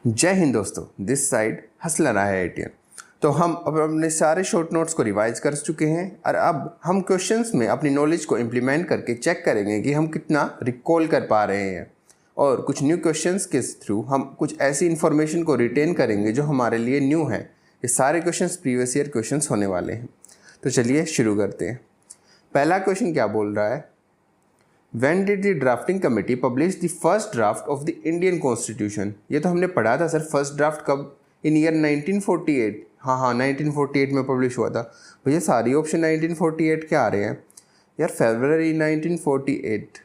जय हिंद दोस्तों, this side Hustler IITian। तो हम अब अपने सारे शॉर्ट नोट्स को रिवाइज कर चुके हैं और अब हम क्वेश्चंस में अपनी नॉलेज को इम्प्लीमेंट करके चेक करेंगे कि हम कितना रिकॉल कर पा रहे हैं और कुछ न्यू क्वेश्चंस के थ्रू हम कुछ ऐसी इन्फॉर्मेशन को रिटेन करेंगे जो हमारे लिए न्यू है। ये सारे क्वेश्चंस प्रीवियस ईयर क्वेश्चंस होने वाले हैं। तो चलिए शुरू करते हैं। पहला क्वेश्चन क्या बोल रहा है? When did the drafting committee publish the first draft of the Indian Constitution? ये तो हमने पढ़ा था सर। फर्स्ट ड्राफ्ट कब? इन ईयर 1948। हाँ 1948 में पब्लिश हुआ था। भैया सारी ऑप्शन 1948 के आ रहे हैं यार। फरवरी 1948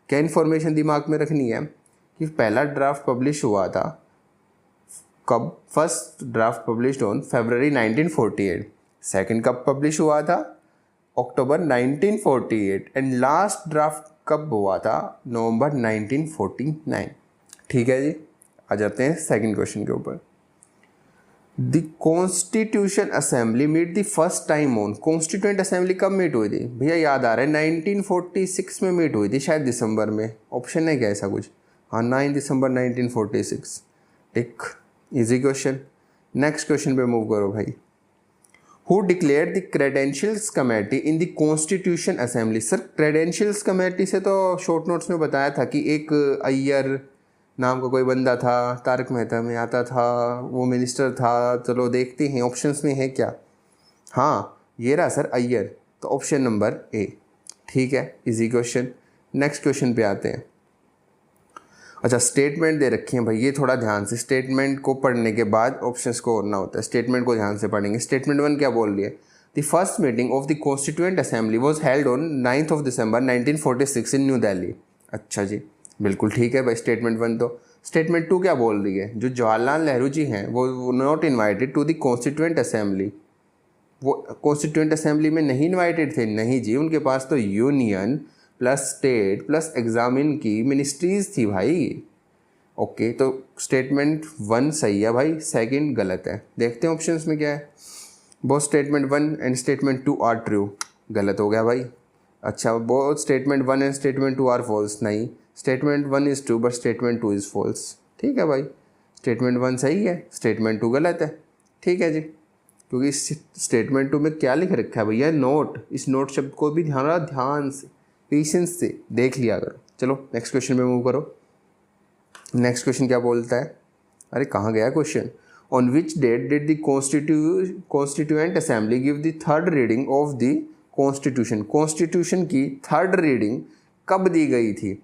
क्या इन्फॉर्मेशन दिमाग में रखनी है कि पहला ड्राफ्ट पब्लिश हुआ था कब? First draft publish on February 1948। Second कब पब्लिश हुआ था? अक्टूबर 1948। एंड लास्ट ड्राफ्ट कब हुआ था? नवंबर 1949। ठीक है जी, आ जाते हैं सेकंड क्वेश्चन के ऊपर। The constitution assembly meet the first time on. Constituent assembly कब मीट हुई थी? भैया याद आ रहा है 1946 में मीट हुई थी, शायद दिसंबर में। ऑप्शन है क्या ऐसा कुछ? हाँ 9 दिसंबर 1946। एक इजी क्वेश्चन। नेक्स्ट क्वेश्चन पे मूव करो भाई। Who declared the credentials committee in the Constitution Assembly? Sir credentials committee से तो शॉर्ट नोट्स में बताया था कि एक अय्यर नाम का कोई बंदा था, तारक मेहता में आता था, वो मिनिस्टर था। चलो देखते हैं ऑप्शंस में है क्या। हाँ ये रहा सर, अय्यर। तो ऑप्शन नंबर ए। ठीक है, इजी क्वेश्चन। नेक्स्ट क्वेश्चन पे आते हैं। अच्छा, स्टेटमेंट दे रखी है भाई, ये थोड़ा ध्यान से। स्टेटमेंट को पढ़ने के बाद ऑप्शंस को करना होता है। स्टेटमेंट को ध्यान से पढ़ेंगे। स्टेटमेंट 1 क्या बोल रही है? The first meeting of the constituent assembly was held on 9 December 1946 in new Delhi. अच्छा जी, बिल्कुल ठीक है भाई स्टेटमेंट 1 तो। स्टेटमेंट 2 क्या बोल रही है? जो जवाहरलाल नेहरू जी हैं वो not invited to the constituent assembly. वो कॉन्स्टिट्यूएंट असेंबली में नहीं इन्वाइटेड थे। नहीं जी, उनके पास तो union plus state plus examine की मिनिस्ट्रीज थी भाई। ओके, तो स्टेटमेंट 1 सही है भाई, सेकंड गलत है। देखते हैं ऑप्शंस में क्या है। Both statement 1 and statement 2 are true. गलत हो गया भाई। अच्छा, both statement 1 and statement 2 are false. नहीं, statement 1 is true but statement 2 is false. ठीक है भाई, स्टेटमेंट 1 सही है, स्टेटमेंट 2 गलत है। ठीक है जी, क्योंकि इस स्टेटमेंट 2 में क्या लिख रखा है भैया? नोट। इस नोट शब्द को भी ध्यान से पेशेंस से देख लिया करो। चलो नेक्स्ट क्वेश्चन पे मूव करो। नेक्स्ट क्वेश्चन क्या बोलता है? अरे कहाँ गया question? On which date did the constituent assembly give the third reading of the constitution? Constitution की थर्ड रीडिंग कब दी गई थी?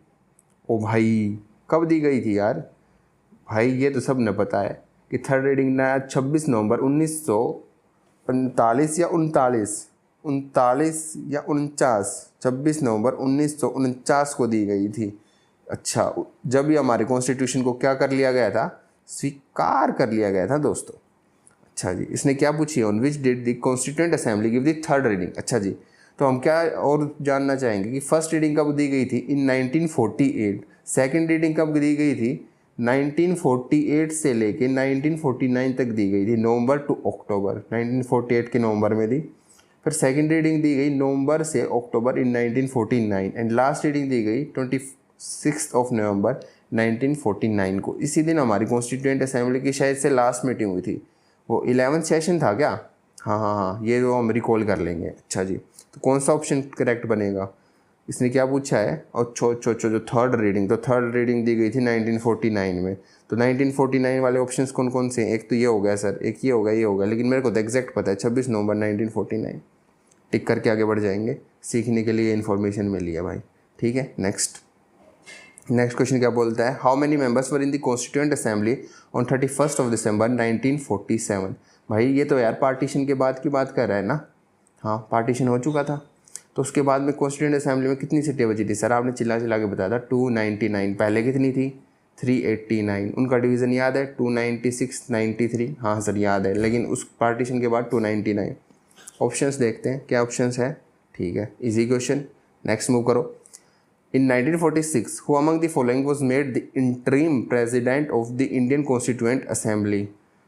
ओ भाई, कब दी गई थी यार? भाई ये तो सब न पता है कि थर्ड रीडिंग ना 26 नवंबर 1945 या 39 या 49, 26 नवंबर 1949 को दी गई थी। अच्छा, जब ये हमारे कॉन्स्टिट्यूशन को क्या कर लिया गया था? स्वीकार कर लिया गया था दोस्तों। अच्छा जी, इसने क्या पूछी? On which did the constituent assembly give the third reading. अच्छा जी, तो हम क्या और जानना चाहेंगे कि फर्स्ट रीडिंग कब दी गई थी? इन 1948। सेकेंड रीडिंग कब दी गई थी? 1948 से लेके 1949 तक दी गई थी, नवंबर टू अक्टूबर। 1948 के नवंबर में दी। फिर सेकेंड रीडिंग दी गई नवंबर से अक्टूबर इन 1949 एंड लास्ट रीडिंग दी गई 26 नवंबर 1949 को। इसी दिन हमारी कॉन्स्टिट्यूएंट असेंबली की शायद से लास्ट मीटिंग हुई थी। वो 11th सेशन था क्या? हाँ, ये तो हम रिकॉल कर लेंगे। अच्छा जी, तो कौन सा ऑप्शन करेक्ट बनेगा? इसने क्या पूछा है? और जो थर्ड रीडिंग, तो थर्ड रीडिंग दी गई थी 1949 में। तो 1949 वाले ऑप्शंस कौन कौन से हैं? एक तो ये हो गया सर, एक ये होगा, ये होगा, लेकिन मेरे को तो एग्जैक्ट पता है 26 नवंबर 1949। टिक करके आगे बढ़ जाएंगे। सीखने के लिए इन्फॉर्मेशन मिली है भाई। ठीक है, नेक्स्ट क्वेश्चन क्या बोलता है? How many members were in the constituent assembly on 31 दिसंबर 1947? भाई ये तो यार पार्टीशन के बाद की बात कर रहा है ना। हाँ, पार्टीशन हो चुका था, तो उसके बाद में कॉन्स्टिट्यूएंट असेंबली में कितनी सीटें बची थी? सर आपने चिल्ला के बताया था 299। पहले कितनी थी? 389। उनका डिवीज़न याद है? 296, 93। हाँ सर याद है, लेकिन उस पार्टीशन के बाद 299। ऑप्शंस देखते हैं क्या ऑप्शंस है। ठीक है, इजी क्वेश्चन। नेक्स्ट मूव करो। In 1946, who among the following was made the interim president of the Indian Constituent Assembly?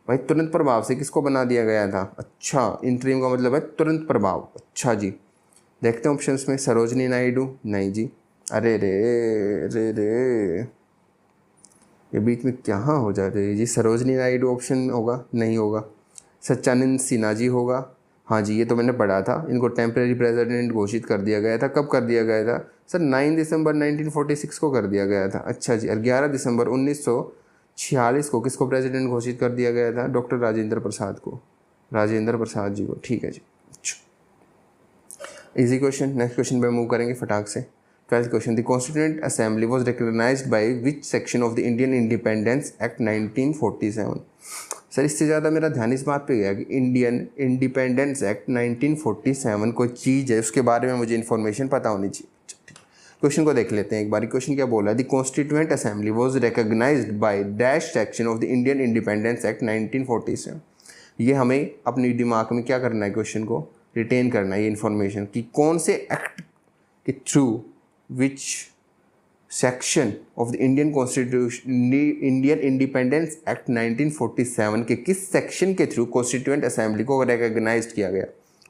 भाई तुरंत प्रभाव से किसको बना दिया गया था? अच्छा, इंटरिम का मतलब है तुरंत प्रभाव। अच्छा जी, देखते हैं ऑप्शंस में। सरोजनी नायडू? नहीं जी। अरे रे रे रे, ये बीच में कहाँ हो जाते हैं जी? सरोजनी नायडू ऑप्शन होगा? नहीं होगा। सच्चानंद सिन्हा जी होगा? हाँ जी, ये तो मैंने पढ़ा था। इनको टेम्परेरी प्रेसिडेंट घोषित कर दिया गया था। कब कर दिया गया था सर? 9 दिसंबर 1946 को कर दिया गया था। अच्छा जी। और 11 दिसंबर 1946 को किसको प्रेसिडेंट घोषित कर दिया गया था? डॉक्टर राजेंद्र प्रसाद को, राजेंद्र प्रसाद जी को। ठीक है जी। Easy question. नेक्स्ट क्वेश्चन पे मूव करेंगे फटाक से। 12th question, the constituent assembly was recognized by which section of the Indian independence act 1947? Sir इससे ज़्यादा मेरा ध्यान इस बात पे गया कि इंडियन इंडिपेंडेंस एक्ट 1947 कोई चीज़ है, उसके बारे में मुझे इन्फॉर्मेशन पता होनी चाहिए। क्वेश्चन को देख लेते हैं एक बार। क्वेश्चन क्या बोला है? The constituent assembly was recognized by dash section of the Indian independence act 1947। ये हमें अपने दिमाग में क्या करना है? क्वेश्चन को रिटेन करना है, ये इन्फॉर्मेशन कि कौन से एक्ट के through, which section of the Indian constitution, Indian independence act 1947 के किस सेक्शन के थ्रू कॉन्स्टिट्यूएंट असेंबली को रिकॉग्नाइज्ड किया गया?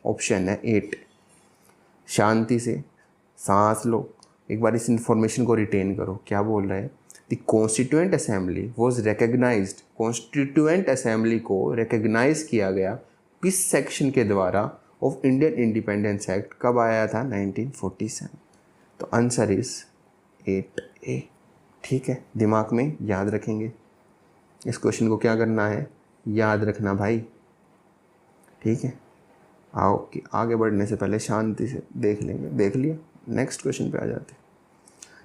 ऑप्शन है 8। शांति से सांस लो, एक बार इस इंफॉर्मेशन को रिटेन करो। क्या बोल रहा है? The constituent assembly was recognized, constituent assembly को रिकॉग्नाइज किया गया किस सेक्शन के द्वारा ऑफ इंडियन इंडिपेंडेंस एक्ट? कब आया था? 1947। तो आंसर इज 8A। ठीक है, दिमाग में याद रखेंगे। इस क्वेश्चन को क्या करना है? याद रखना भाई। ठीक है, आओ कि आगे बढ़ने से पहले शांति से देख लेंगे। देख लिया, नेक्स्ट क्वेश्चन पे आ जाते हैं।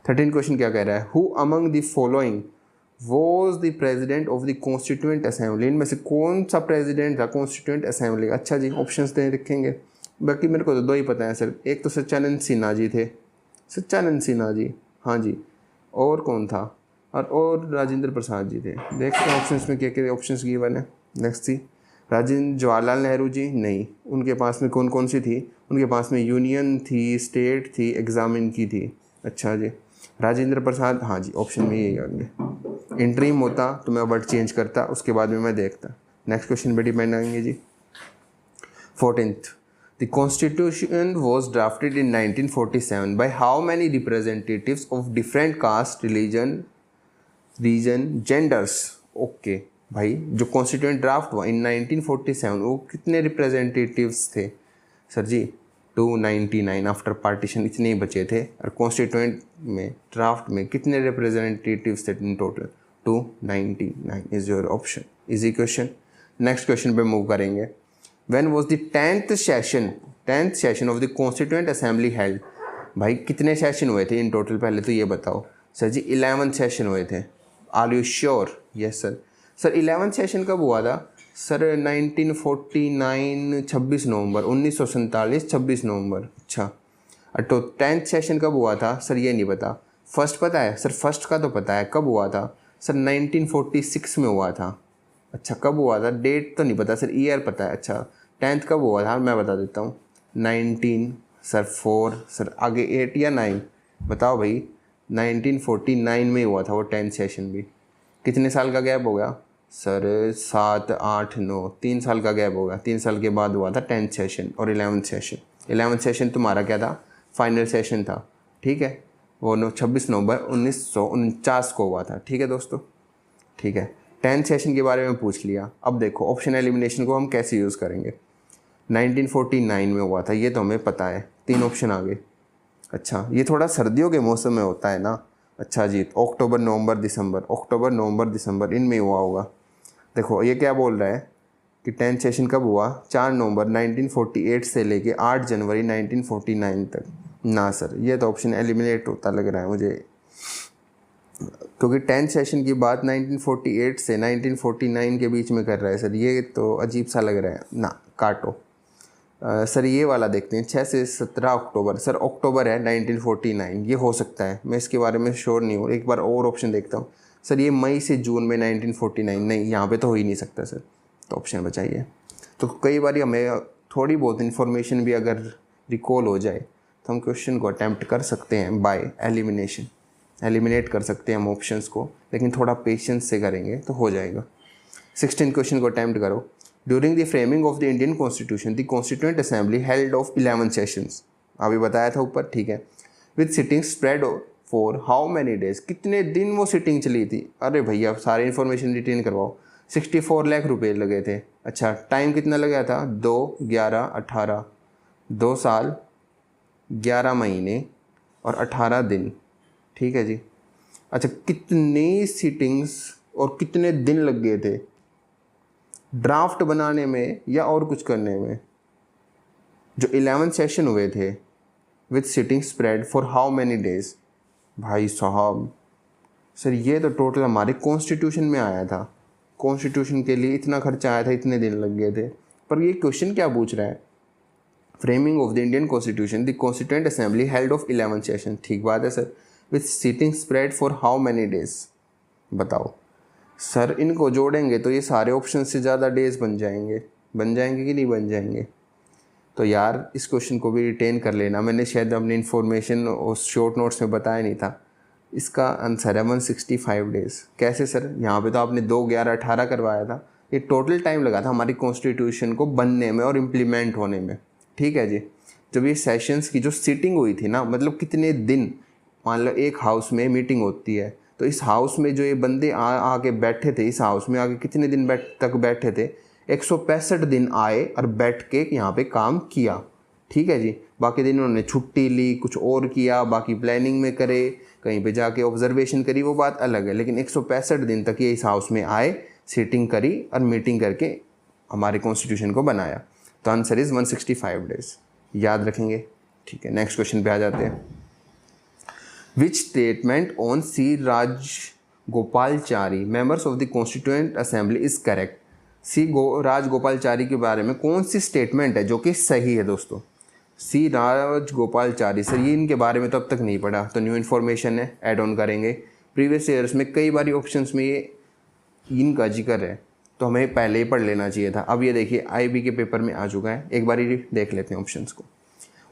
13 क्वेश्चन क्या कह रहा है? Who among the following was the president of the constituent assembly? इनमें से कौन सा प्रेजिडेंट था कॉन्स्टिट्यूएंट असेंबली? अच्छा जी, ऑप्शंस दे रखेंगे। बाकी मेरे को तो 2 ही पता है सर। एक तो सच्चानंद सिन्हा जी थे, सच्चानंद सिन्हा जी, हाँ जी। और कौन था? और राजेंद्र प्रसाद जी थे। देखते हैं ऑप्शंस में क्या क्या ऑप्शंस गिवन है। नेक्स्ट थी राजेंद्र जवाहरलाल नेहरू जी, नहीं। उनके पास में कौन कौन सी थी? उनके पास में यूनियन थी, स्टेट थी, एग्जामिन की थी। अच्छा जी। राजेंद्र प्रसाद, हाँ जी, ऑप्शन में यही आएंगे। इंटरिम होता तो मैं वर्ड चेंज करता, उसके बाद में मैं देखता। नेक्स्ट क्वेश्चन पे डिपेंड आएंगे जी। 14th, the constitution was drafted in 1947 by how many representatives of different caste, region, genders? Okay भाई, जो कॉन्स्टिट्यूएंट ड्राफ्ट हुआ इन 1947 वो कितने रिप्रेजेंटेटिव्स थे? सर जी 299 आफ्टर पार्टीशन इतने ही बचे थे। और कॉन्स्टिट्यूएंट में ड्राफ्ट में कितने रिप्रेजेंटेटिव्स थे in total? 299 is your option. Easy question. Next question पे मूव करेंगे। When was the 10th session of the Constituent Assembly held? भाई कितने सेशन हुए थे इन टोटल? पहले तो ये बताओ। सर जी 11 सेशन हुए थे। Are you sure? Yes sir. Sir 11 session कब हुआ था? सर 1949 26 नवंबर, 1947 26 नवंबर। अच्छा, तो 10th सेशन कब हुआ था? सर ये नहीं पता। फर्स्ट पता है? सर फर्स्ट का तो पता है, कब हुआ था? सर 1946 में हुआ था। अच्छा, कब हुआ था? डेट तो नहीं पता सर, ईयर पता है। अच्छा, 10th कब हुआ था? मैं बता देता हूँ। 19 सर 4 सर, आगे 8 या 9 बताओ भाई। 1949 में हुआ था वो 10th सेशन भी। कितने साल का गैप हो गया? सर 7 8 9, 3 साल का गैप होगा। 3 साल के बाद हुआ था 10th सेशन और 11th सेशन। 11th सेशन तुम्हारा क्या था? फाइनल सेशन था। ठीक है, वो 26 नवंबर 1949 को हुआ था। ठीक है दोस्तों, ठीक है। 10th सेशन के बारे में पूछ लिया। अब देखो ऑप्शन एलिमिनेशन को हम कैसे यूज़ करेंगे। 1949 में हुआ था, ये तो हमें पता है। 3 ऑप्शन आ गए। अच्छा, ये थोड़ा सर्दियों के मौसम में होता है ना। अच्छा जी, अक्टूबर नवंबर दिसंबर इनमें हुआ होगा। देखो ये क्या बोल रहा है कि 10th सेशन कब हुआ? 4 नवंबर 1948 से लेके 8 जनवरी 1949 तक। ना सर, ये तो ऑप्शन एलिमिनेट होता लग रहा है मुझे, क्योंकि 10th सेशन की बात 1948 से 1949 के बीच में कर रहा है सर। ये तो अजीब सा लग रहा है ना, काटो। सर ये वाला देखते हैं, 6 से 17 अक्टूबर। सर अक्टूबर है 1949, ये हो सकता है, मैं इसके बारे में श्योर नहीं हूँ। एक बार और ऑप्शन देखता हूँ। सर ये मई से जून में 1949, नहीं यहाँ पे तो हो ही नहीं सकता सर, तो ऑप्शन बचाइए। तो कई बार हमें थोड़ी बहुत इन्फॉर्मेशन भी अगर रिकॉल हो जाए तो हम क्वेश्चन को अटैम्प्ट कर सकते हैं बाय एलिमिनेशन। एलिमिनेट कर सकते हैं हम ऑप्शंस को, लेकिन थोड़ा पेशेंस से करेंगे तो हो जाएगा। 16 क्वेश्चन को अटैम्प्ट करो। During the framing of the Indian constitution the constituent assembly held of 11 sessions. अभी बताया था ऊपर, ठीक है, with sitting spread for how many days, कितने दिन वो सिटिंग चली थी। अरे भैया सारी इन्फॉर्मेशन रिटेन करवाओ। 64 लाख रुपए लगे थे। अच्छा टाइम कितना लगा था, 2, 11, 18, 2 साल 11 महीने और 18 दिन। ठीक है जी। अच्छा कितनी सीटिंग्स और कितने दिन लग गए थे ड्राफ्ट बनाने में या और कुछ करने में। जो 11 सेशन हुए थे with sitting spread for how many days. भाई साहब सर ये तो टोटल हमारे कॉन्स्टिट्यूशन में आया था। कॉन्स्टिट्यूशन के लिए इतना खर्चा आया था, इतने दिन लग गए थे। पर ये क्वेश्चन क्या पूछ रहा है, framing of the Indian constitution the constituent assembly held of 11 session. ठीक बात है sir, with sitting spread for how many days. बताओ सर इनको जोड़ेंगे तो ये सारे ऑप्शन से ज़्यादा डेज बन जाएंगे कि नहीं बन जाएंगे। तो यार इस क्वेश्चन को भी रिटेन कर लेना, मैंने शायद अपनी इन्फॉर्मेशन उस शॉर्ट नोट्स में बताया नहीं था। इसका आंसर है 165 डेज। कैसे सर, यहाँ पे तो आपने 2, 11, 18 करवाया था, ये टोटल टाइम लगा था हमारी कॉन्स्टिट्यूशन को बनने में और इम्प्लीमेंट होने में। ठीक है जी। जब ये सेशंस की जो सीटिंग हुई थी ना, मतलब कितने दिन, मान लो एक हाउस में मीटिंग होती है तो इस हाउस में जो ये बंदे आके बैठे थे, इस हाउस में आके कितने दिन तक बैठे थे, 165 दिन आए और बैठ के यहाँ पे काम किया। ठीक है जी। बाकी दिन उन्होंने छुट्टी ली, कुछ और किया, बाकी प्लानिंग में करे, कहीं पे जाके ऑब्जर्वेशन करी, वो बात अलग है। लेकिन 165 दिन तक ये इस हाउस में आए, सीटिंग करी और मीटिंग करके हमारे कॉन्स्टिट्यूशन को बनाया। तो आंसर इज़ 165 डेज। याद रखेंगे। ठीक है, नेक्स्ट क्वेश्चन पे आ जाते हैं। Which statement on C Rajagopalachari members of the constituent assembly is correct. Rajagopalachari के बारे में कौन सी स्टेटमेंट है जो कि सही है दोस्तों। सी राजगोपालचारी, सर ये इनके बारे में तो अब तक नहीं पढ़ा, तो न्यू इन्फॉर्मेशन है, ऐड ऑन करेंगे। प्रीवियस ईयर्स में कई बार ऑप्शंस में ये इनका जिक्र है, तो हमें पहले ही पढ़ लेना चाहिए था। अब ये देखिए IB के पेपर में आ चुका है, एक बार ही देख लेते हैं ऑप्शंस को।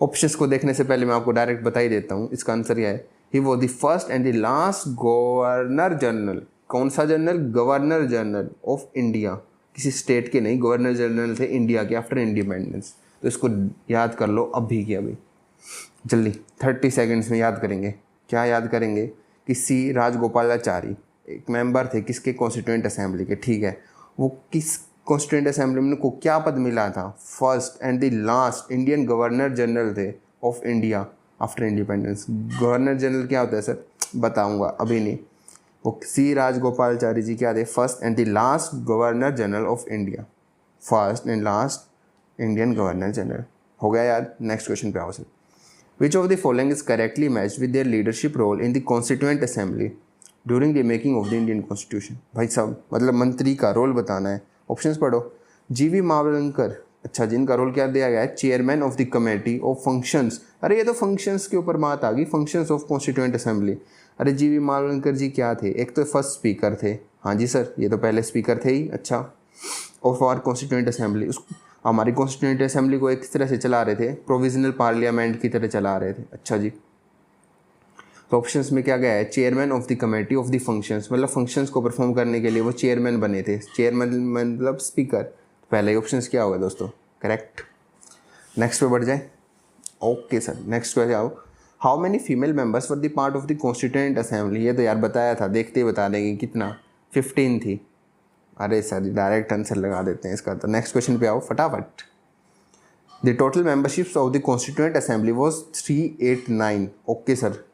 ऑप्शंस को देखने से पहले मैं आपको डायरेक्ट बता ही देता हूँ, इसका आंसर यह है, he was the first and the last governor general. कौन सा general, governor general of India, किसी स्टेट के नहीं, गवर्नर जनरल थे इंडिया के आफ्टर इंडिपेंडेंस। तो इसको याद कर लो अभी की अभी, जल्दी 30 सेकंड्स में याद करेंगे। क्या याद करेंगे कि सी राजगोपालाचारी एक मेंबर थे किसके, कॉन्स्टिट्यूएंट असेंबली के। ठीक है, वो किस कॉन्स्टिट्यूएंट असेंबली में को क्या पद मिला था, first and the last Indian governor general थे of India after independence. Governor general क्या होता है सर, बताऊंगा अभी नहीं। वो सी राजगोपालाचारी जी क्या थे, first and the last governor general of India, first and last Indian governor general. हो गया याद। नेक्स्ट क्वेश्चन पे आओ sir. Which of the following is correctly matched with their leadership role in the constituent assembly during the making of the Indian constitution. भाई साहब मतलब मंत्री का रोल बताना है। ऑप्शंस पढ़ो। GV मावलंकर, अच्छा जिनका रोल क्या दिया गया है, chairman of the committee of functions. अरे ये तो फंक्शंस के ऊपर बात आ गई, फंक्शंस ऑफ कॉन्स्टिट्यूएंट असेंबली। अरे GV मावलंकर जी क्या थे, एक तो फर्स्ट स्पीकर थे, हाँ जी सर ये तो पहले स्पीकर थे ही। अच्छा ऑफ आवर कॉन्स्टिट्यूएंट असेंबली, उस हमारी कॉन्स्टिट्यूएंट असेंबली को एक तरह से चला रहे थे, प्रोविजनल पार्लियामेंट की तरह चला रहे थे। अच्छा जी, तो ऑप्शंस में क्या गया है, chairman of the committee of the functions, मतलब फंक्शंस को परफॉर्म करने के लिए वो चेयरमैन बने थे। चेयरमैन मतलब स्पीकर। पहले ही ऑप्शंस क्या होगा दोस्तों, करेक्ट। नेक्स्ट पे बढ़ जाए। ओके सर, नेक्स्ट पे जाओ। How many female members were the part of the constituent assembly. ये तो यार बताया था, देखते ही बता देंगे कितना, 15 थी। अरे सर डायरेक्ट आंसर लगा देते हैं इसका। तो नेक्स्ट क्वेश्चन पे आओ फटाफट। The total memberships of the constituent assembly was 389। Okay sir,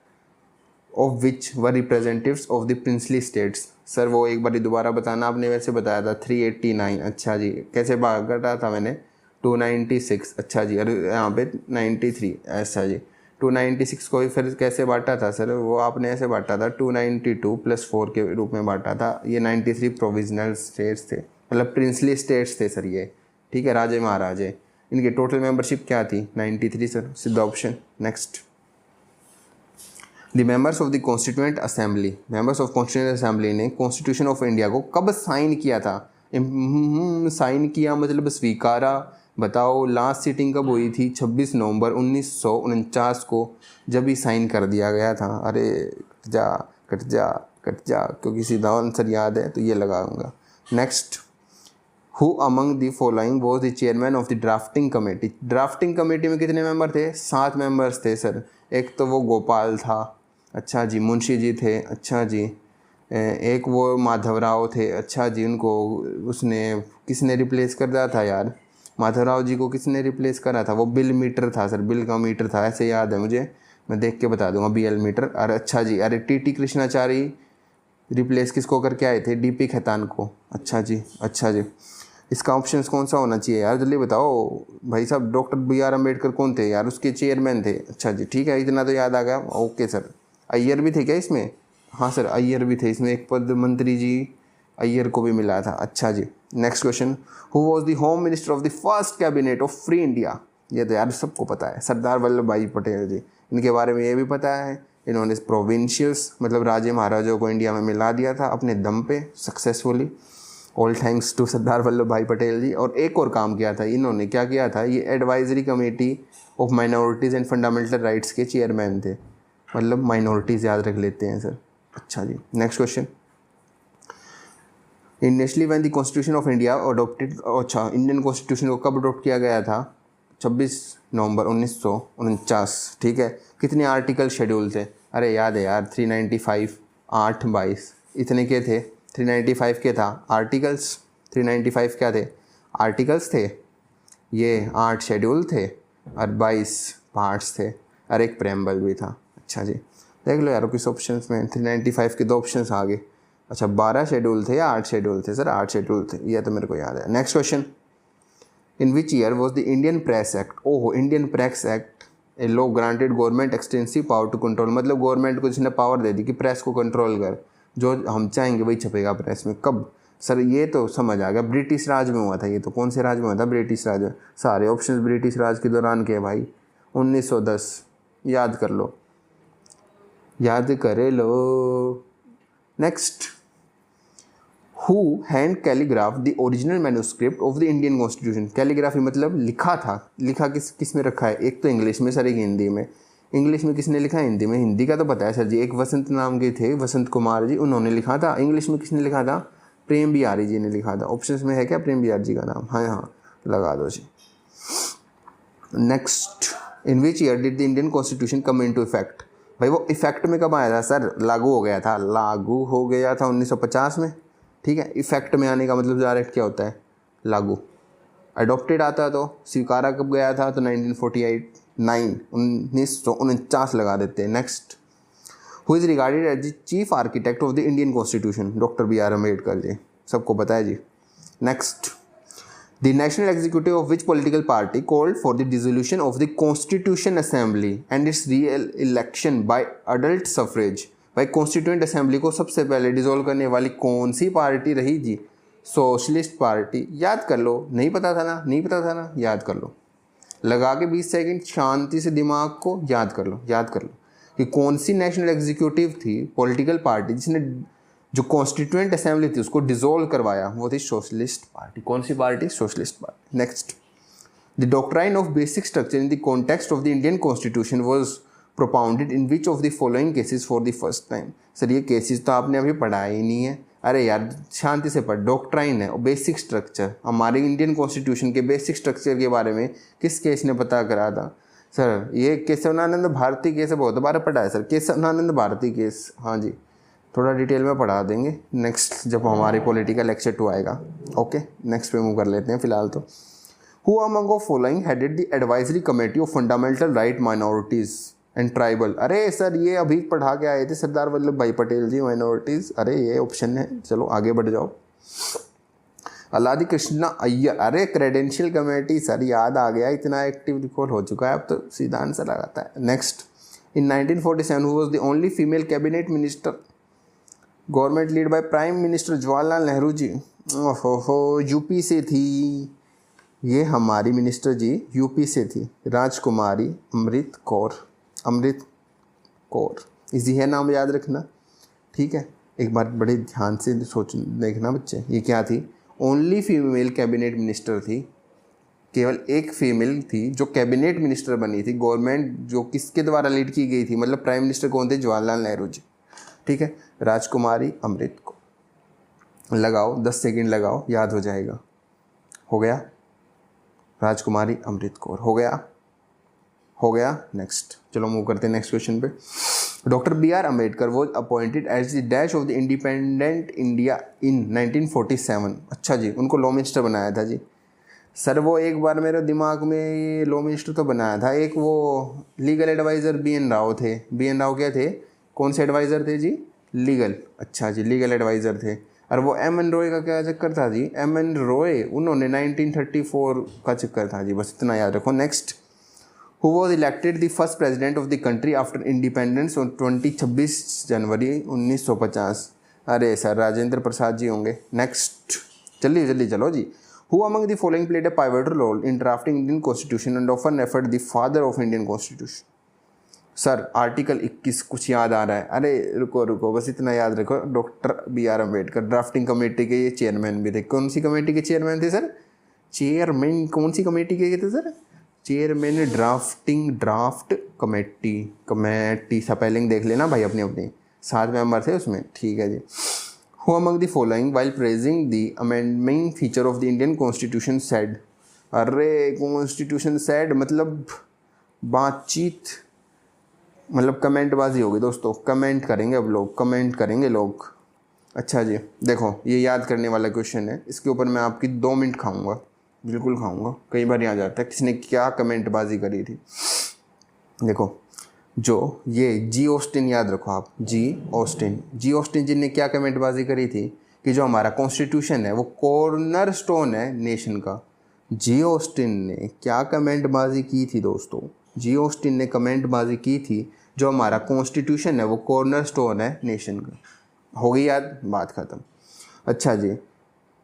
of which were representatives of the princely states. Sir वो एक बार दोबारा बताना, आपने वैसे बताया था 389। अच्छा जी, कैसे बांटा था मैंने, 296। अच्छा जी, और यहाँ पे 93। अच्छा जी, 296 को फिर कैसे बांटा था सर, वो आपने ऐसे बांटा था 292 + 4 के रूप में बांटा था। ये 93 प्रोविजनल स्टेट्स थे, मतलब प्रिंसली स्टेट्स थे सर ये। ठीक है, राजे महाराजे। इनकी टोटल मेंबरशिप क्या थी, 93 सर, सीधा option. Next. The members of the constituent assembly, members of constituent assembly ने कॉन्स्टिट्यूशन ऑफ इंडिया को कब साइन किया था। साइन किया मतलब स्वीकारा। बताओ लास्ट सीटिंग कब हुई थी, 26 नवंबर 1949 को, जब ही साइन कर दिया गया था। अरे कट जा क्योंकि सीधा आंसर याद है तो ये लगाऊंगा। Next. Who among the following was the chairman of the drafting committee. Drafting committee में कितने मेंबर थे, 7 मेंबर्स थे सर। एक तो वो गोपाल था, अच्छा जी, मुंशी जी थे, अच्छा जी। एक वो माधवराव थे, अच्छा जी, उनको उसने किसने रिप्लेस कर दिया था यार, माधवराव जी को किसने रिप्लेस करा था, वो बिल मीटर था सर, बिल का मीटर था, ऐसे याद है मुझे, मैं देख के बता दूंगा, BL मीटर। अरे अच्छा जी, अरे TT कृष्णाचारी रिप्लेस किसको करके आए थे, DP खेतान को, अच्छा जी, अच्छा जी। इसका ऑप्शन कौन सा होना चाहिए यार, जल्दी बताओ भाई साहब। डॉक्टर BR अम्बेडकर कौन थे यार, उसके चेयरमैन थे, अच्छा जी, ठीक है, इतना तो याद आ गया, ओके सर। अय्यर भी थे क्या इसमें, हाँ सर अय्यर भी थे इसमें, एक पद मंत्री जी अय्यर को भी मिला था, अच्छा जी। Next question, who was the home minister of the first cabinet of free India. ये तो यार सबको पता है, सरदार वल्लभ भाई पटेल जी, इनके बारे में ये भी पता है, इन्होंने प्रोविंशियस मतलब राज्य महाराजाओं को इंडिया में मिला दिया था अपने दम पे successfully, all thanks to Sardar Vallabh भाई पटेल जी। और एक और काम किया था इन्होंने, क्या किया था, ये advisory committee of minorities and fundamental rights के चेयरमैन थे, मतलब माइनॉरिटीज़ याद रख लेते हैं सर, अच्छा जी। Next question, initially when the constitution of India adopted, अच्छा इंडियन कॉन्स्टिट्यूशन को कब अडोप्ट किया गया था, 26 नवंबर 1949, ठीक है। कितने आर्टिकल शेड्यूल थे, अरे याद है यार 395, 8/22 इतने के थे, 395 के था आर्टिकल्स, 395 क्या थे, आर्टिकल्स थे, ये 8 शेड्यूल थे और 22 पार्ट्स थे और एक प्रेम्बल भी था, अच्छा जी। देख लो यार किस ऑप्शन में 395 के 2 ऑप्शन आ गए, अच्छा 12 शेड्यूल थे या 8 शेड्यूल थे सर, 8 शेड्यूल थे, ये तो मेरे को याद है। Next question, in which year was the Indian press act, ओहो Indian press act a law granted government extensive power to control, मतलब गवर्नमेंट को जिसने पावर दे दी कि प्रेस को कंट्रोल कर, जो हम चाहेंगे वही छपेगा प्रेस में, कब सर, ये तो समझ आ गया, ब्रिटिश राज में हुआ था, ये तो कौन से राज में हुआ था, ब्रिटिश राज में, सारे ऑप्शन ब्रिटिश राज के दौरान के भाई, 1910, याद कर लो, याद करे लो। Next, who hand calligraph the original manuscript of the Indian constitution, calligraphy मतलब लिखा था, लिखा किस में रखा है, एक तो इंग्लिश में सर, एक हिंदी में, इंग्लिश में किसने लिखा है, हिंदी में, हिंदी का तो पता है सर जी, एक वसंत नाम के थे, वसंत कुमार जी, उन्होंने लिखा था, इंग्लिश में किसने लिखा था, प्रेम बिहारी जी ने लिखा था, ऑप्शंस में है क्या प्रेम बिहारी जी का नाम, हाँ हाँ लगा दो जी। Next, in which year did the Indian constitution come into effect, भाई वो इफेक्ट में कब आया था सर, लागू हो गया था, लागू हो गया था 1950 में, ठीक है। इफेक्ट में आने का मतलब डायरेक्ट क्या होता है, लागू। अडोप्टेड आता तो स्वीकारा कब गया था, तो 1948, 1949 लगा देते हैं। Next, who is regarded as the chief architect of the Indian constitution, doctor BR Ambedkar ji, सबको पता है जी। Next, the national executive of which political party called for the dissolution of the constitution assembly and its reelection by adult suffrage, भाई constituent assembly को सबसे पहले dissolve करने वाली कौन सी पार्टी रही जी, सोशलिस्ट पार्टी, याद कर लो, नहीं पता था ना, नहीं पता था ना, याद कर लो, लगा के 20 सेकंड शांति से दिमाग को याद कर लो, याद कर लो कि कौन सी नेशनल एग्जीक्यूटिव थी पॉलिटिकल पार्टी जिसने जो कॉन्स्टिट्यूएंट असेंबली थी उसको डिसॉल्व करवाया, वो थी सोशलिस्ट पार्टी, कौन सी party, socialist party. Next, the doctrine of basic structure in the context of the Indian constitution was propounded in which of the following cases for the first time, sir ये cases तो आपने अभी पढ़ा ही नहीं है, अरे यार शांति से पढ़, डॉक्ट्राइन है और बेसिक स्ट्रक्चर, हमारे इंडियन कॉन्स्टिट्यूशन के बेसिक स्ट्रक्चर के बारे में किस केस ने पता करा था, सर ये केशवानंद भारती केस बहुत बार पढ़ा है सर, केशवानंद भारती केस, हाँ जी, थोड़ा डिटेल में पढ़ा देंगे नेक्स्ट जब हमारी पॉलिटिकल लेक्चर 2 आएगा, ओके। नेक्स्ट पे मूव कर लेते हैं फिलहाल तो, who among of following headed the advisory committee of fundamental right minorities and tribal, अरे सर ये अभी पढ़ा के आए थे सरदार वल्लभ भाई पटेल जी, माइनॉरिटीज़, अरे ये ऑप्शन है, चलो आगे बढ़ जाओ। अलादी कृष्णा अय्यर, अरे क्रेडेंशियल कमेटी सर याद आ गया, इतना एक्टिव रिकॉल हो चुका है अब तो सीधा आंसर लगाता है। Next, in 1947 who was the only female cabinet minister, government lead by prime minister Jawaharlal Nehru ji, ओहो यूपी से थी, ये हमारी मिनिस्टर जी यूपी से थी, राजकुमारी अमृत कौर, अमृत कौर, इजी है नाम याद रखना, ठीक है। एक बार बड़े ध्यान से सोच देखना बच्चे, ये क्या थी, ओनली फीमेल कैबिनेट मिनिस्टर थी, केवल एक फीमेल थी जो कैबिनेट मिनिस्टर बनी थी, गवर्नमेंट जो किसके द्वारा लीड की गई थी, मतलब प्राइम मिनिस्टर कौन थे, जवाहरलाल नेहरू जी, ठीक है। राजकुमारी अमृत को लगाओ, 10 सेकंड लगाओ, याद हो जाएगा, हो गया, राजकुमारी अमृत कौर, हो गया, हो गया। नेक्स्ट, चलो मूव करते हैं नेक्स्ट क्वेश्चन पे। Doctor B R Ambedkar was appointed as the dash of the independent India in 1947। अच्छा जी, उनको लॉ मिनिस्टर बनाया था जी। सर वो एक बार मेरे दिमाग में लॉ मिनिस्टर तो बनाया था, एक वो legal adviser B N Rau थे। बी एन राव क्या थे, कौन से एडवाइज़र थे जी? लीगल। अच्छा जी, लीगल एडवाइज़र थे। और वो एम एन रॉय का क्या चक्कर था जी? एम एन रॉय उन्होंने 1934 का चक्कर था जी, बस इतना याद रखो। Next, who was elected the first president of the country after independence on 26 जनवरी 1950। अरे सर राजेंद्र प्रसाद जी होंगे। नेक्स्ट, जल्दी जल्दी चलो जी। Who among the following played a pivotal role in drafting Indian constitution and often referred the father of Indian constitution? Sir article 21 कुछ याद आ रहा है। अरे रुको रुको, बस इतना याद रखो, doctor B R Ambedkar drafting committee के ये चेयरमैन भी थे। कौन सी कमेटी के चेयरमैन थे सर? चेयरमैन कौन सी कमेटी के थे sir? Chairman draft committee spelling देख लेना भाई अपनी अपनी, 7 मेंबर थे उसमें, ठीक है जी। Who among the following while praising the amending feature of the Indian Constitution said? अरे कॉन्स्टिट्यूशन said मतलब बातचीत, मतलब कमेंटबाजी होगी दोस्तों, कमेंट करेंगे अब लोग, कमेंट करेंगे लोग। अच्छा जी, देखो ये याद करने वाला क्वेश्चन है, इसके ऊपर मैं आपकी 2 मिनट खाऊंगा, बिल्कुल खाऊंगा। कई बार यहाँ जाता है किसने क्या कमेंटबाजी करी थी। देखो जो ये जी ऑस्टिन, याद रखो आप, जी ऑस्टिन जी ने क्या कमेंटबाजी करी थी कि जो हमारा कॉन्स्टिट्यूशन है वो कॉर्नर स्टोन है नेशन का। जी ऑस्टिन ने क्या कमेंटबाजी की थी दोस्तों? जी ऑस्टिन ने कमेंटबाजी की थी जो हमारा कॉन्स्टिट्यूशन है वो कॉर्नर स्टोन है नेशन का। हो गई याद, बात ख़त्म। अच्छा जी,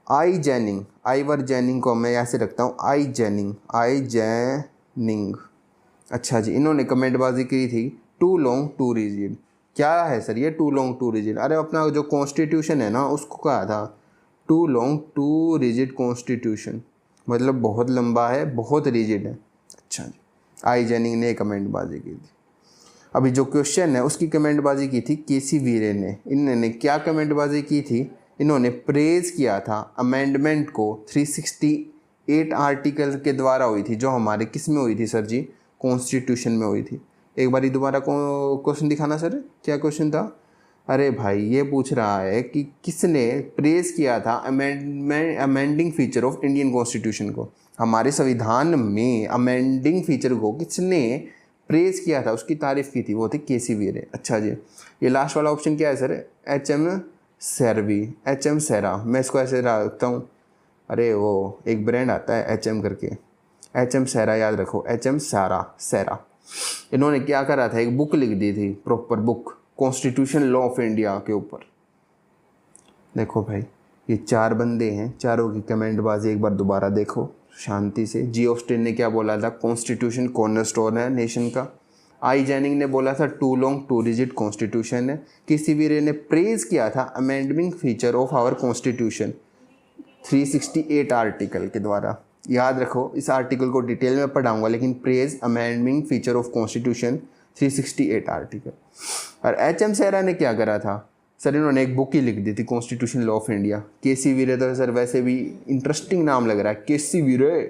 आईवर जैनिंग को मैं ऐसे रखता हूँ, आई जैनिंग। अच्छा जी, इन्होंने कमेंटबाजी की थी टू लॉन्ग टू रिजिड। क्या है सर ये टू लॉन्ग टू रिजिड? अरे अपना जो कॉन्स्टिट्यूशन है ना उसको कहा था too long too rigid constitution, मतलब बहुत लंबा है, बहुत रिजिड है। अच्छा जी, आई जैनिंग ने कमेंटबाजी की थी। अभी जो क्वेश्चन है उसकी कमेंटबाजी की थी केसी वीरे ने। इन्होंने क्या कमेंटबाजी की थी? इन्होंने प्रेज किया था अमेंडमेंट को 368 आर्टिकल के द्वारा हुई थी, जो हमारे किस में हुई थी सर जी? कॉन्स्टिट्यूशन में हुई थी। एक बार दोबारा क्वेश्चन दिखाना सर, क्या क्वेश्चन था? अरे भाई ये पूछ रहा है कि किसने प्रेज किया था amending feature of Indian constitution को, हमारे संविधान में अमेंडिंग फीचर को किसने प्रेज किया था, उसकी तारीफ की थी, वो थे केसी वीरे। अच्छा जी, ये लास्ट वाला ऑप्शन क्या है सर? एच.एम. सेरा। मैं इसको ऐसे रखता हूँ, अरे वो एक ब्रांड आता है एच.एम. करके, एच.एम. सेरा, याद रखो, एच.एम. सेरा। इन्होंने क्या करा था, एक बुक लिख दी थी, proper book, constitution law of India के ऊपर। देखो भाई ये 4 बंदे हैं, चारों की कमेंटबाजी एक बार दोबारा देखो शांति से। जी ऑस्टिन ने क्या बोला था? कॉन्स्टिट्यूशन कॉर्नरस्टोन है नेशन का। आई जैनिंग ने बोला था too long too rigid constitution है। केसी वीरे ने प्रेज किया था amending feature of our constitution 368 article के द्वारा। याद रखो, इस आर्टिकल को डिटेल में पढ़ाऊंगा, लेकिन praise amending feature of constitution 368 article. और एच.एम. सेरा ने क्या करा था सर? इन्होंने एक बुक ही लिख दी थी, कॉन्स्टिट्यूशन लॉ ऑफ इंडिया। केसी वीरे तो सर वैसे भी इंटरेस्टिंग नाम लग रहा है, केसी वीरे।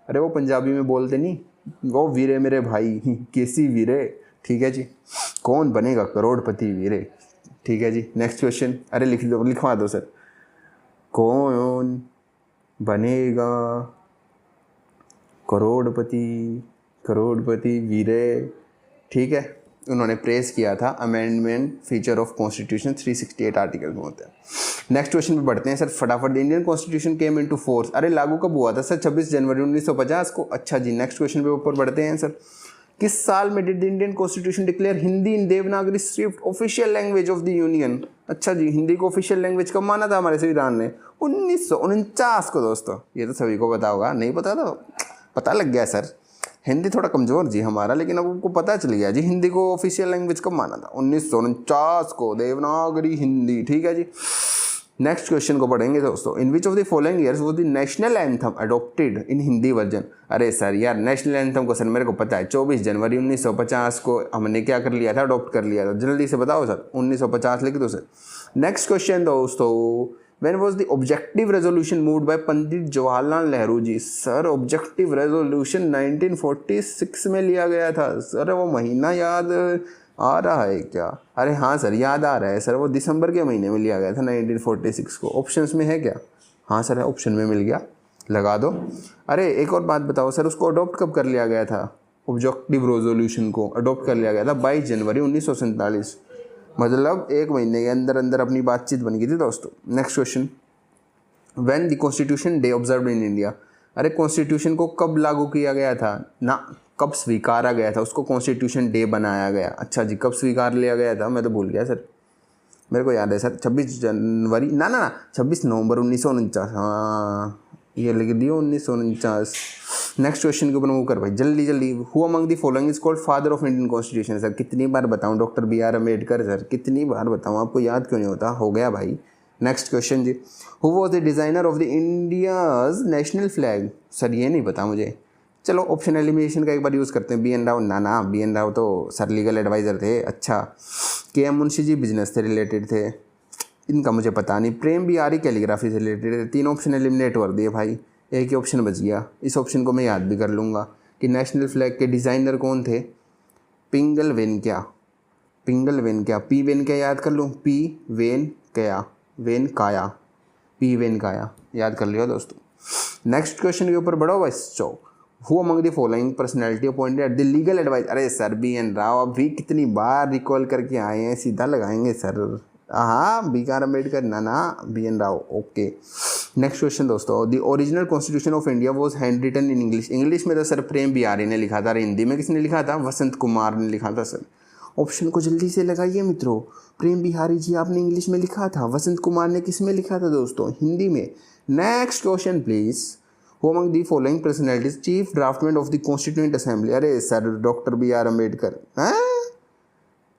अरे वो पंजाबी में बोलते नहीं, वो वीरे मेरे भाई, केसी वीरे, ठीक है जी। कौन बनेगा करोड़पति वीरे, ठीक है जी। नेक्स्ट क्वेश्चन, अरे लिखवा दो सर, कौन बनेगा करोड़पति वीरे, ठीक है। उन्होंने प्रेस किया था amendment feature of constitution 368 article में होता है। नेक्स्ट क्वेश्चन पे बढ़ते हैं सर फटाफट। Indian constitution came into force, अरे लागू कब हुआ था सर? 26 जनवरी 1950 को। अच्छा जी, नेक्स्ट क्वेश्चन पे ऊपर बढ़ते हैं सर। किस साल में did the Indian constitution declare Hindi in Devanagari script official language of the union? अच्छा जी, हिंदी को ऑफिशियल लैंग्वेज कब माना था हमारे संविधान ने? 1949 को दोस्तों। ये तो सभी को पता होगा, नहीं पता तो पता लग गया सर। हिंदी थोड़ा कमज़ोर जी हमारा, लेकिन अब आपको पता चल गया जी हिंदी को ऑफिशियल लैंग्वेज कब माना था? 1949 को, देवनागरी हिंदी, ठीक है जी। नेक्स्ट क्वेश्चन को पढ़ेंगे दोस्तों। In which of the following years was the national anthem adopted in Hindi version? अरे सर यार, नेशनल एंथम को सर मेरे को पता है, 24 जनवरी 1950 को हमने क्या कर लिया था? अडॉप्ट कर लिया था। जल्दी से बताओ सर, 1950 लिख दो सर। नेक्स्ट क्वेश्चन दोस्तों, When was the objective resolution moved by Pandit Jawaharlal Nehru ji? Sir objective resolution 1946 में लिया गया था सर। वो महीना याद आ रहा है क्या? अरे हाँ सर, याद आ रहा है सर, वो दिसंबर के महीने में लिया गया था 1946 को। ऑप्शंस में है क्या? हाँ सर, ऑप्शन में मिल गया, लगा दो। अरे एक और बात बताओ सर, उसको अडॉप्ट कब कर लिया गया था? ऑब्जेक्टिव रेजोल्यूशन को अडॉप्ट कर लिया गया था 22 जनवरी 1947, मतलब 1 महीने के अंदर अंदर अपनी बातचीत बन गई थी दोस्तों। Next question, when the constitution day observed in India. अरे कॉन्स्टिट्यूशन को कब लागू किया गया था ना, कब स्वीकारा गया था उसको कॉन्स्टिट्यूशन डे बनाया गया। अच्छा जी, कब स्वीकार लिया गया था, मैं तो भूल गया सर, मेरे को याद है सर 26 जनवरी, ना 26 नवंबर 1949। हाँ ये लिख दियो 1949। नेक्स्ट क्वेश्चन के ऊपर मूव कर भाई, जल्दी जल्दी। Who among the following is called father of Indian constitution. Sir कितनी बार बताऊं, doctor B R Ambedkar sir, कितनी बार बताऊं, आपको याद क्यों नहीं होता? हो गया भाई। नेक्स्ट क्वेश्चन जी, who was the designer of the India's national flag. Sir ये नहीं पता मुझे, चलो ऑप्शन एलिमिनेशन का एक बार यूज़ करते हैं। बी एन राव, ना बी एन राव तो सर लीगल एडवाइज़र थे। अच्छा, के एम मुंशी जी बिजनेस से रिलेटेड थे, इनका मुझे पता नहीं। प्रेम बिहारी कैलीग्राफी से रिलेटेड है। 3 ऑप्शन एलिमिनेट कर दिए भाई, एक ही ऑप्शन बच गया। इस ऑप्शन को मैं याद भी कर लूँगा कि नेशनल फ्लैग के डिज़ाइनर कौन थे? पिंगल वेनक्या, पिंगल वेनक्या, पी वेनक्या याद कर लूँ, पी वेनक्या, वेनकाया, पी वेनकाया याद कर लियो दोस्तों। नेक्स्ट क्वेश्चन के ऊपर बढ़ो बच्चों, who among the following personality appointed at the legal advice. अरे सर बी एन राव, अभी कितनी बार रिकॉल करके आए हैं, सीधा लगाएंगे सर। हाँ बी आर अम्बेडकर, ना B N Rau. Okay, next question दोस्तों, the original constitution of India was hand written in English. English में तो सर प्रेम बिहारी ने लिखा था, हिंदी में किसने लिखा था? वसंत कुमार ने लिखा था सर। ऑप्शन को जल्दी से लगाइए मित्रों, प्रेम बिहारी जी आपने इंग्लिश में लिखा था, वसंत कुमार ने किस में लिखा था दोस्तों? हिंदी में। Next question please, who among the following personalities chief draftsman of the constituent assembly. अरे sir doctor B R Ambedkar.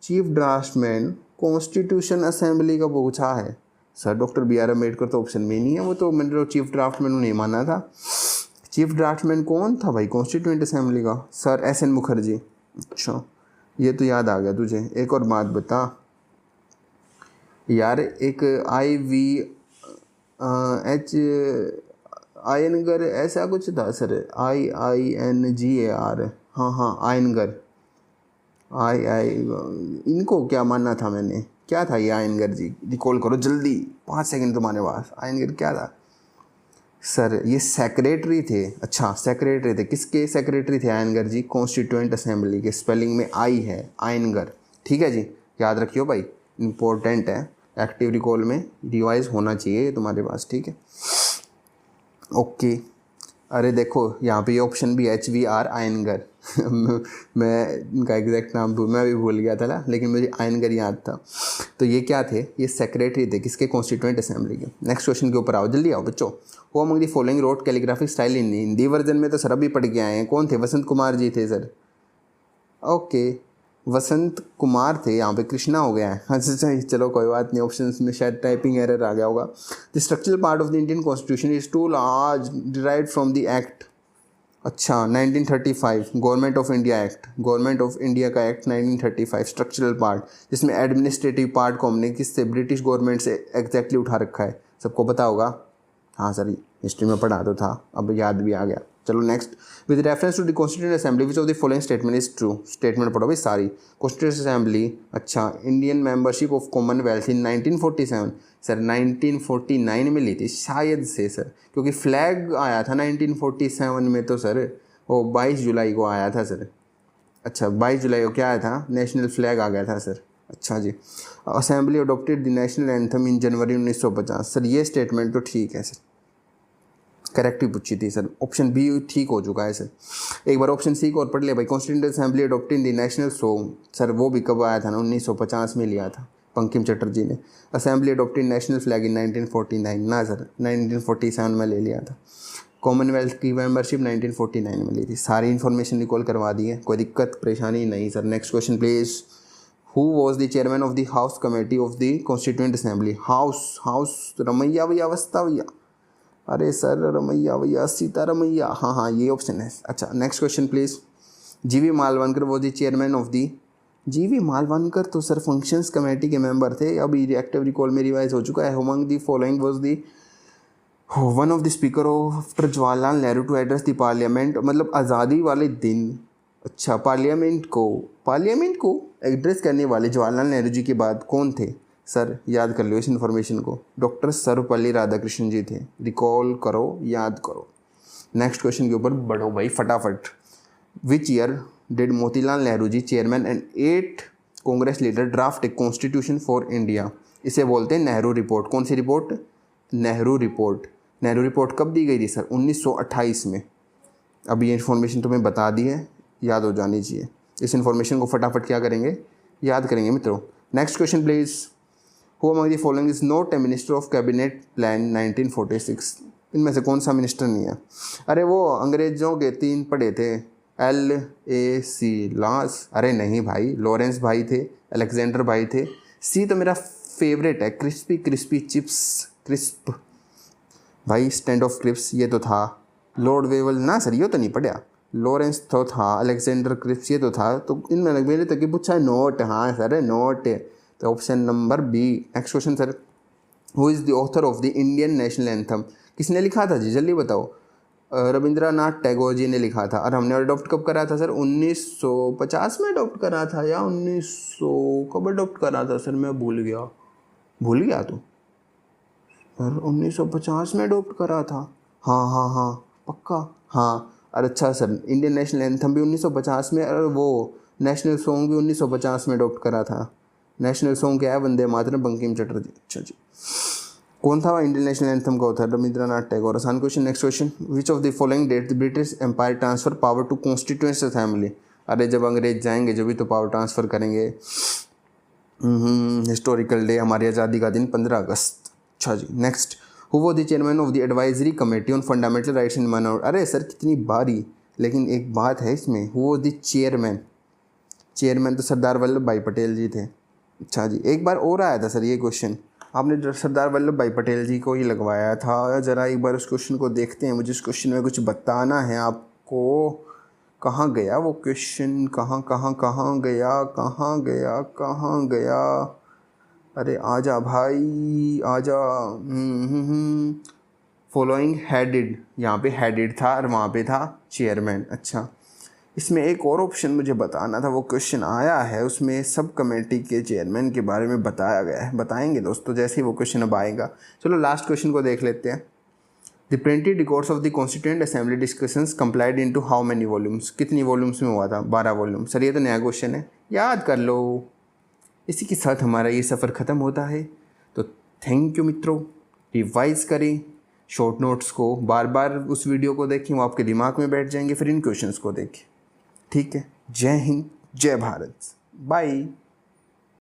Chief draftsman constitution assembly का पूछा है sir, doctor B R Ambedkar तो ऑप्शन में नहीं है, वो तो मैंने चीफ ड्राफ्टमैन नहीं माना था। चीफ ड्राफ्टमैन कौन था भाई कॉन्स्टिट्यूएंट असेंबली का? Sir S N Mukherjee. अच्छा ये तो याद आ गया तुझे। एक और बात बता यार, एक आई वी एच आयनगर ऐसा कुछ था सर, IINGAR, हाँ आयनगर, इनको क्या मानना था मैंने, क्या था ये आयनगर जी? रिकॉल करो जल्दी, 5 सेकंड तुम्हारे पास। आयनगर क्या था सर? ये सेक्रेटरी थे। अच्छा सेक्रेटरी थे, किसके सेक्रेटरी थे आयनगर जी? कॉन्स्टिट्यूएंट असेंबली के। स्पेलिंग में आई है, आयनगर। ठीक है जी, याद रखियो भाई, इंपॉर्टेंट है, एक्टिव रिकॉल में रिवाइज होना चाहिए तुम्हारे पास। ठीक है ओके। अरे देखो यहाँ पे ऑप्शन भी HVR आयनगर मैं इनका एग्जैक्ट नाम मैं भी भूल गया था ना, लेकिन मुझे आयनगर याद था। तो ये क्या थे? ये सेक्रेटरी थे किसके? कॉन्स्टिट्यूएंट असेंबली के। नेक्स्ट क्वेश्चन के ऊपर आओ, जल्दी आओ बच्चों। वो among the following wrote calligraphic style in Hindi version में तो सर अभी पढ़ के आए हैं, कौन थे? वसंत कुमार जी थे सर। ओके वसंत कुमार थे, यहाँ पे कृष्णा हो गया है। अच्छा चलो कोई बात नहीं, ऑप्शंस में शायद टाइपिंग एरर आ गया होगा। The structural part of the Indian constitution is to large derived from the act. अच्छा 1935 government of India act, government of India का एक्ट 1935 स्ट्रक्चरल पार्ट, जिसमें एडमिनिस्ट्रेटिव पार्ट को हमने किससे? ब्रिटिश गवर्नमेंट से एग्जैक्टली उठा रखा है, सबको पता होगा। हाँ सर हिस्ट्री में पढ़ा तो था, अब याद भी आ गया। चलो next, with reference to the constituent assembly which of the following statement is true. Statement पढ़ो भाई सारी। कॉन्स्टिट्यूएंट असेंबली, अच्छा Indian membership of commonwealth in 1947। Sir 1949 में ली थी शायद से सर, क्योंकि फ्लैग आया था 1947 में तो सर, वो 22 जुलाई को आया था सर। अच्छा 22 जुलाई को क्या आया था? नेशनल फ्लैग आ गया था सर। अच्छा जी, assembly adopted the national anthem in January 1950। Sir ये स्टेटमेंट तो ठीक है सर, करेक्ट ही पूछी थी सर, ऑप्शन बी ठीक हो चुका है सर। एक बार ऑप्शन सी को और पढ़ लिया भाई, constituent assembly adopted the national song. Sir वो भी कब आया था ना, 1950 में लिया था बंकिम चटर्जी ने। Assembly adopted national flag in 1949 ना सर, 1947 में ले लिया था। कॉमनवेल्थ की मेंबरशिप 1949 में ली थी। सारी इन्फॉर्मेशन रिकॉल करवा दी है, कोई दिक्कत परेशानी नहीं sir. Next question please, who was the chairman of the house committee of the constituent assembly. House Ramaiah भैया, अवस्था भैया, अरे सर रमैया भैया, सीतारमैया, हाँ ये ऑप्शन है। अच्छा next question please, GV Mavalankar was the chairman of the. GV Mavalankar तो सर फंक्शंस कमेटी के मेंबर थे, अभी एक्टिव रिकॉल में रिवाइज हो चुका है। Among the following was the one of the speaker of Jawaharlal Nehru to address the parliament, मतलब आज़ादी वाले दिन। अच्छा पार्लियामेंट को एड्रेस करने वाले जवाहरलाल नेहरू जी के बाद कौन थे? सर याद कर लो इस इन्फॉर्मेशन को, डॉक्टर सर्वपल्ली राधाकृष्णन जी थे। रिकॉल करो, याद करो। नेक्स्ट क्वेश्चन के ऊपर बढ़ो भाई फटाफट। Which year did Motilal Nehru ji chairman and 8 Congress leader draft a constitution for India? इसे बोलते हैं नेहरू रिपोर्ट। कौन सी report? Nehru report. Nehru report कब दी गई थी सर? 1928 में। अब ये इन्फॉर्मेशन तुम्हें बता दी है, याद हो जानी चाहिए। इस इन्फॉर्मेशन को फटाफट क्या करेंगे? याद करेंगे मित्रों। Next question please. Who among the following is not a minister of cabinet plan 1946? इनमें से कौन सा मिनिस्टर नहीं है? अरे वो अंग्रेजों के 3 पढ़े थे, LAC लॉस। अरे नहीं भाई, लॉरेंस भाई थे, अलेक्जेंडर भाई थे। सी तो मेरा फेवरेट है, क्रिस्पी क्रिस्पी चिप्स क्रिस्प भाई, स्टैंड ऑफ क्रिप्स ये तो था। लॉर्ड वेवल ना सर, ये तो नहीं पढ़ा। लॉरेंस तो था, अलेक्जेंडर क्रिप्स ये तो था। तो इनमें मेरे तक पूछा है नोट। हाँ सर नोट, तो option number B. Next question sir. Who is the author of the Indian national anthem? किसने लिखा था जी, जल्दी बताओ। रविंद्रनाथ टैगोर जी ने लिखा था। और हमने अडॉप्ट कब करा था सर? 1950 में अडॉप्ट करा था, या 1900 कब अडॉप्ट करा था सर? मैं भूल गया तो सर 1950 में अडॉप्ट करा था। हाँ पक्का हाँ। और अच्छा सर, इंडियन नेशनल एंथम भी 1950 में, और वो नेशनल सॉन्ग भी 1950 में अडॉप्ट करा था। नेशनल सॉन्ग क्या है? वंदे मातरम, बंकिम चटर्जी। अच्छा जी, कौन था इंडियन नेशनल एंथम का होता है? रविंद्रनाथ टैगोर। आसान question. Next question. Which of the following date the British empire transfer power to constituent assembly? अरे जब अंग्रेज जाएंगे जब भी तो पावर ट्रांसफ़र करेंगे। हिस्टोरिकल डे, हमारी आज़ादी का दिन 15 अगस्त। अच्छा जी। Next. Who was the chairman of the advisory committee on fundamental rights and minority? अरे सर कितनी बारी, लेकिन एक बात है इसमें। Who was the chairman? Chairman तो सरदार वल्लभ भाई पटेल जी थे। अच्छा जी, एक बार और आया था सर ये क्वेश्चन, आपने सरदार वल्लभ भाई पटेल जी को ही लगवाया था। ज़रा एक बार उस क्वेश्चन को देखते हैं, मुझे उस क्वेश्चन में कुछ बताना है आपको। कहाँ गया वो क्वेश्चन? कहाँ गया? अरे आजा भाई आजा। फॉलोइंग हेडेड, यहाँ पे हेडेड था और वहाँ पे था चेयरमैन। अच्छा, इसमें एक और ऑप्शन मुझे बताना था, वो क्वेश्चन आया है उसमें सब कमेटी के चेयरमैन के बारे में बताया गया है। बताएंगे दोस्तों जैसे ही वो क्वेश्चन अब आएगा। चलो लास्ट क्वेश्चन को देख लेते हैं। The printed records of the constituent assembly discussions complied into how many volumes? कितनी वॉल्यूम्स में हुआ था? 12 वॉल्यूम। सर ये तो नया क्वेश्चन है, याद कर लो। इसी के साथ हमारा ये सफ़र ख़त्म होता है। तो थैंक यू मित्रों। रिवाइज़ करें शॉर्ट नोट्स को, बार बार उस वीडियो को देखें, वो आपके दिमाग में बैठ जाएंगे। फिर इन क्वेश्चंस को देखें। ठीक है। जय हिंद, जय भारत, बाय।